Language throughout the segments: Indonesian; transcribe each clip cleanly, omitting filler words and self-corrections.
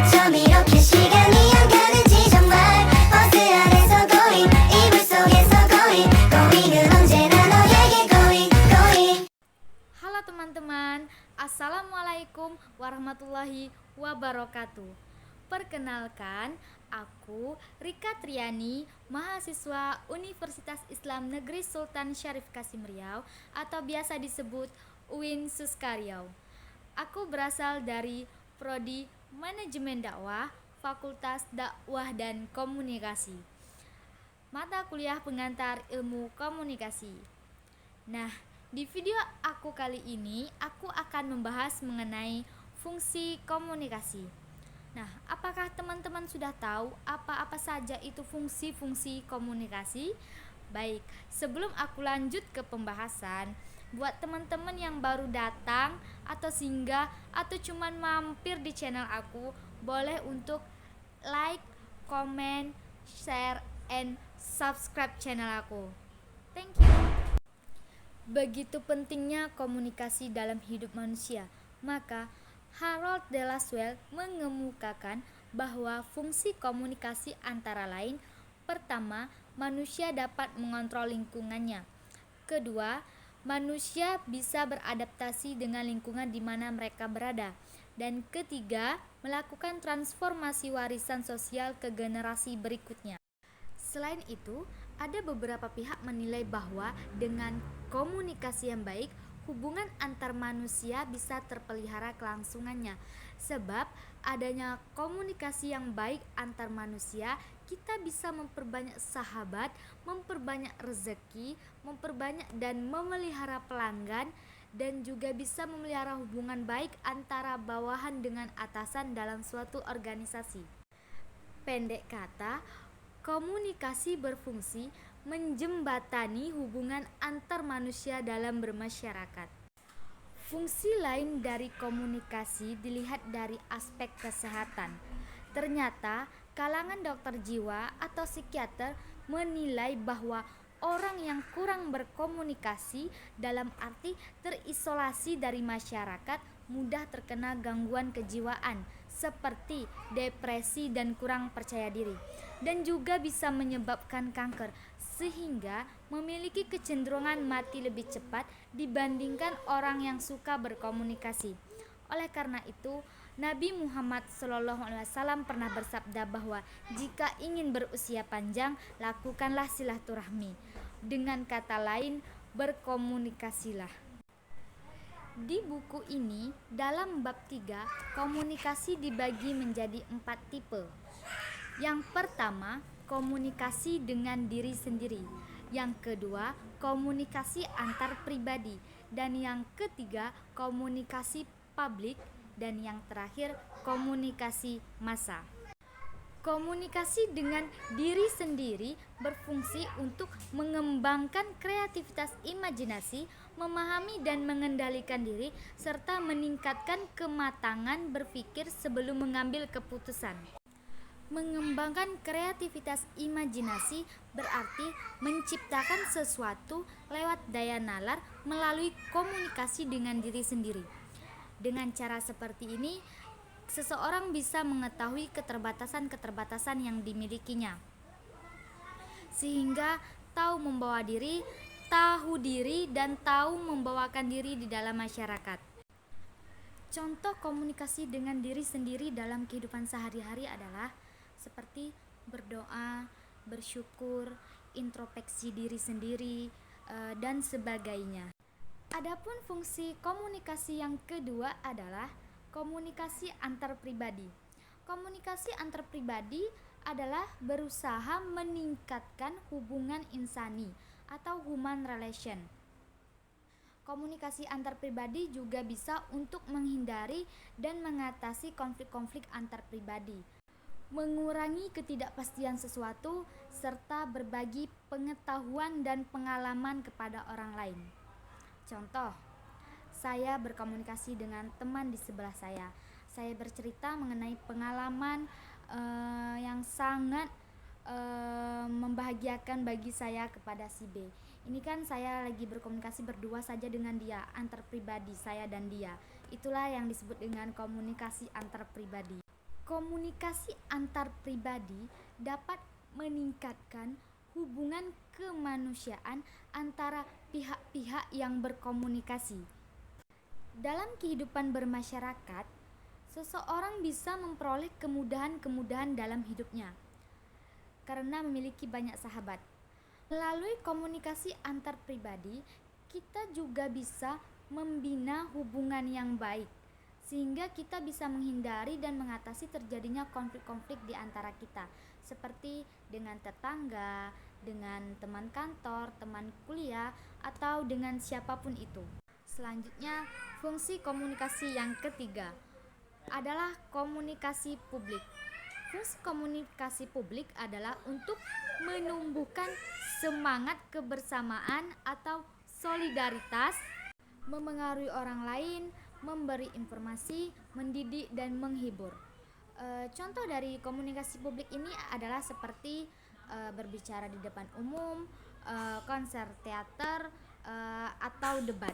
좀 이렇게 시간이 안 가는지 정말 버스 안에서 going 이불 속에서 going 은 언제나 너에게 going. Halo teman-teman, Assalamualaikum warahmatullahi wabarakatuh. Perkenalkan, aku Rika Triani, mahasiswa Universitas Islam Negeri Sultan Syarif Kasim Riau atau biasa disebut UIN Suska Riau. Aku berasal dari Prodi Manajemen Dakwah, Fakultas Dakwah dan Komunikasi. Mata kuliah pengantar ilmu komunikasi. Nah, di video aku kali ini, aku akan membahas mengenai fungsi komunikasi. Nah, apakah teman-teman sudah tahu apa-apa saja itu fungsi-fungsi komunikasi? Baik, sebelum aku lanjut ke pembahasan, buat teman-teman yang baru datang atau singgah atau cuman mampir di channel aku, boleh untuk like, comment, share, and subscribe channel aku. Thank you. Begitu pentingnya komunikasi dalam hidup manusia, maka Harold de Lasswell mengemukakan bahwa fungsi komunikasi antara lain: pertama, manusia dapat mengontrol lingkungannya. Kedua, manusia bisa beradaptasi dengan lingkungan di mana mereka berada. Dan ketiga, melakukan transformasi warisan sosial ke generasi berikutnya. Selain itu, ada beberapa pihak menilai bahwa dengan komunikasi yang baik, hubungan antar manusia bisa terpelihara kelangsungannya. Sebab adanya komunikasi yang baik antar manusia, kita bisa memperbanyak sahabat, memperbanyak rezeki, memperbanyak dan memelihara pelanggan, dan juga bisa memelihara hubungan baik antara bawahan dengan atasan dalam suatu organisasi. Pendek kata, komunikasi berfungsi menjembatani hubungan antar manusia dalam bermasyarakat. Fungsi lain dari komunikasi dilihat dari aspek kesehatan. Ternyata, kalangan dokter jiwa atau psikiater menilai bahwa orang yang kurang berkomunikasi, dalam arti terisolasi dari masyarakat, mudah terkena gangguan kejiwaan seperti depresi dan kurang percaya diri, dan juga bisa menyebabkan kanker, sehingga memiliki kecenderungan mati lebih cepat dibandingkan orang yang suka berkomunikasi. Oleh karena itu, Nabi Muhammad SAW pernah bersabda bahwa jika ingin berusia panjang, lakukanlah silaturahmi. Dengan kata lain, berkomunikasilah. Di buku ini, dalam bab 3, komunikasi dibagi menjadi 4 tipe. Yang pertama, komunikasi dengan diri sendiri. Yang kedua, komunikasi antar pribadi. Dan yang ketiga, komunikasi publik. Dan yang terakhir, komunikasi massa. Komunikasi dengan diri sendiri berfungsi untuk mengembangkan kreativitas imajinasi, memahami dan mengendalikan diri, serta meningkatkan kematangan berpikir sebelum mengambil keputusan. Mengembangkan kreativitas imajinasi berarti menciptakan sesuatu lewat daya nalar melalui komunikasi dengan diri sendiri. Dengan cara seperti ini, seseorang bisa mengetahui keterbatasan-keterbatasan yang dimilikinya, sehingga tahu membawa diri, tahu diri, dan tahu membawakan diri di dalam masyarakat. Contoh komunikasi dengan diri sendiri dalam kehidupan sehari-hari adalah seperti berdoa, bersyukur, introspeksi diri sendiri, dan sebagainya. Adapun fungsi komunikasi yang kedua adalah komunikasi antar pribadi. Komunikasi antar pribadi adalah berusaha meningkatkan hubungan insani atau human relation. Komunikasi antar pribadi juga bisa untuk menghindari dan mengatasi konflik-konflik antar pribadi, mengurangi ketidakpastian sesuatu, serta berbagi pengetahuan dan pengalaman kepada orang lain. Contoh, saya berkomunikasi dengan teman di sebelah saya. Saya bercerita mengenai pengalaman yang sangat membahagiakan bagi saya kepada si B. Ini kan saya lagi berkomunikasi berdua saja dengan dia, antar pribadi saya dan dia. Itulah yang disebut dengan komunikasi antar pribadi. Komunikasi antar pribadi dapat meningkatkan hubungan kemanusiaan antara pihak-pihak yang berkomunikasi. Dalam kehidupan bermasyarakat, seseorang bisa memperoleh kemudahan-kemudahan dalam hidupnya karena memiliki banyak sahabat. Melalui komunikasi antar pribadi, kita juga bisa membina hubungan yang baik, sehingga kita bisa menghindari dan mengatasi terjadinya konflik-konflik di antara kita, seperti dengan tetangga, dengan teman kantor, teman kuliah, atau dengan siapapun itu. Selanjutnya, fungsi komunikasi yang ketiga adalah komunikasi publik. Fungsi komunikasi publik adalah untuk menumbuhkan semangat kebersamaan atau solidaritas, memengaruhi orang lain, memberi informasi, mendidik, dan menghibur. Contoh dari komunikasi publik ini adalah seperti berbicara di depan umum, konser teater, atau debat.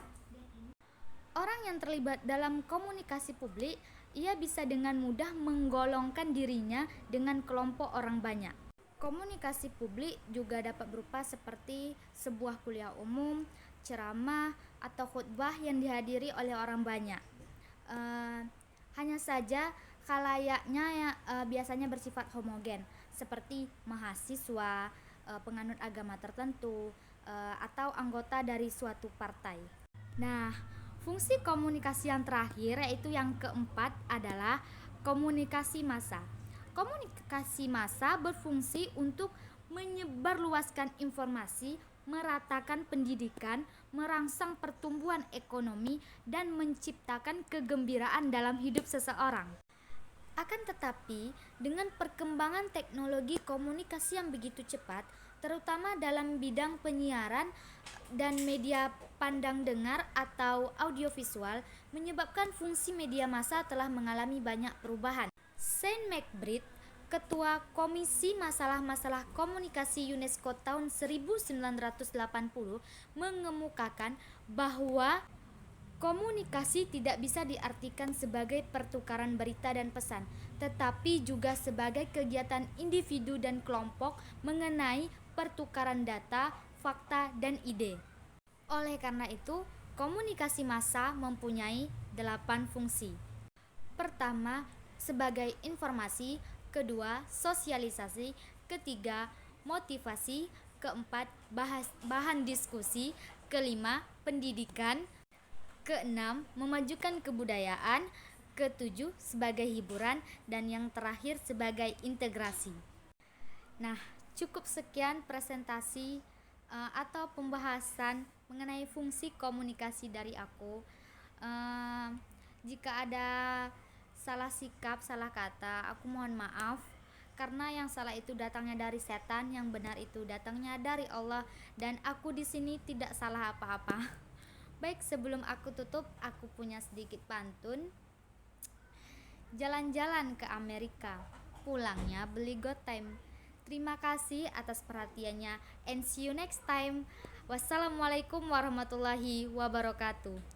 Orang yang terlibat dalam komunikasi publik, ia bisa dengan mudah menggolongkan dirinya dengan kelompok orang banyak. Komunikasi publik juga dapat berupa seperti sebuah kuliah umum, ceramah, atau khutbah yang dihadiri oleh orang banyak. Hanya saja khalayaknya biasanya bersifat homogen, seperti mahasiswa, penganut agama tertentu, atau anggota dari suatu partai. Nah, fungsi komunikasi yang terakhir, yaitu yang keempat, adalah komunikasi massa. Komunikasi massa berfungsi untuk menyebarluaskan informasi, meratakan pendidikan, merangsang pertumbuhan ekonomi, dan menciptakan kegembiraan dalam hidup seseorang. Akan tetapi, dengan perkembangan teknologi komunikasi yang begitu cepat, terutama dalam bidang penyiaran dan media pandang dengar atau audiovisual, menyebabkan fungsi media massa telah mengalami banyak perubahan. Shane McBride, Ketua Komisi Masalah-Masalah Komunikasi UNESCO tahun 1980, mengemukakan bahwa komunikasi tidak bisa diartikan sebagai pertukaran berita dan pesan, tetapi juga sebagai kegiatan individu dan kelompok mengenai pertukaran data, fakta, dan ide. Oleh karena itu, komunikasi massa mempunyai 8 fungsi. Pertama, sebagai informasi. Kedua, sosialisasi. Ketiga, motivasi. Keempat, bahan diskusi. Kelima, pendidikan. Keenam, memajukan kebudayaan. Ketujuh, sebagai hiburan. Dan yang terakhir, sebagai integrasi. Nah, cukup sekian presentasi atau pembahasan mengenai fungsi komunikasi dari aku. Jika ada salah sikap, salah kata, aku mohon maaf, karena yang salah itu datangnya dari setan, yang benar itu datangnya dari Allah, dan aku di sini tidak salah apa-apa. Baik, sebelum aku tutup, aku punya sedikit pantun. Jalan-jalan ke Amerika, pulangnya beli God Time. Terima kasih atas perhatiannya, and see you next time. Wassalamualaikum warahmatullahi wabarakatuh.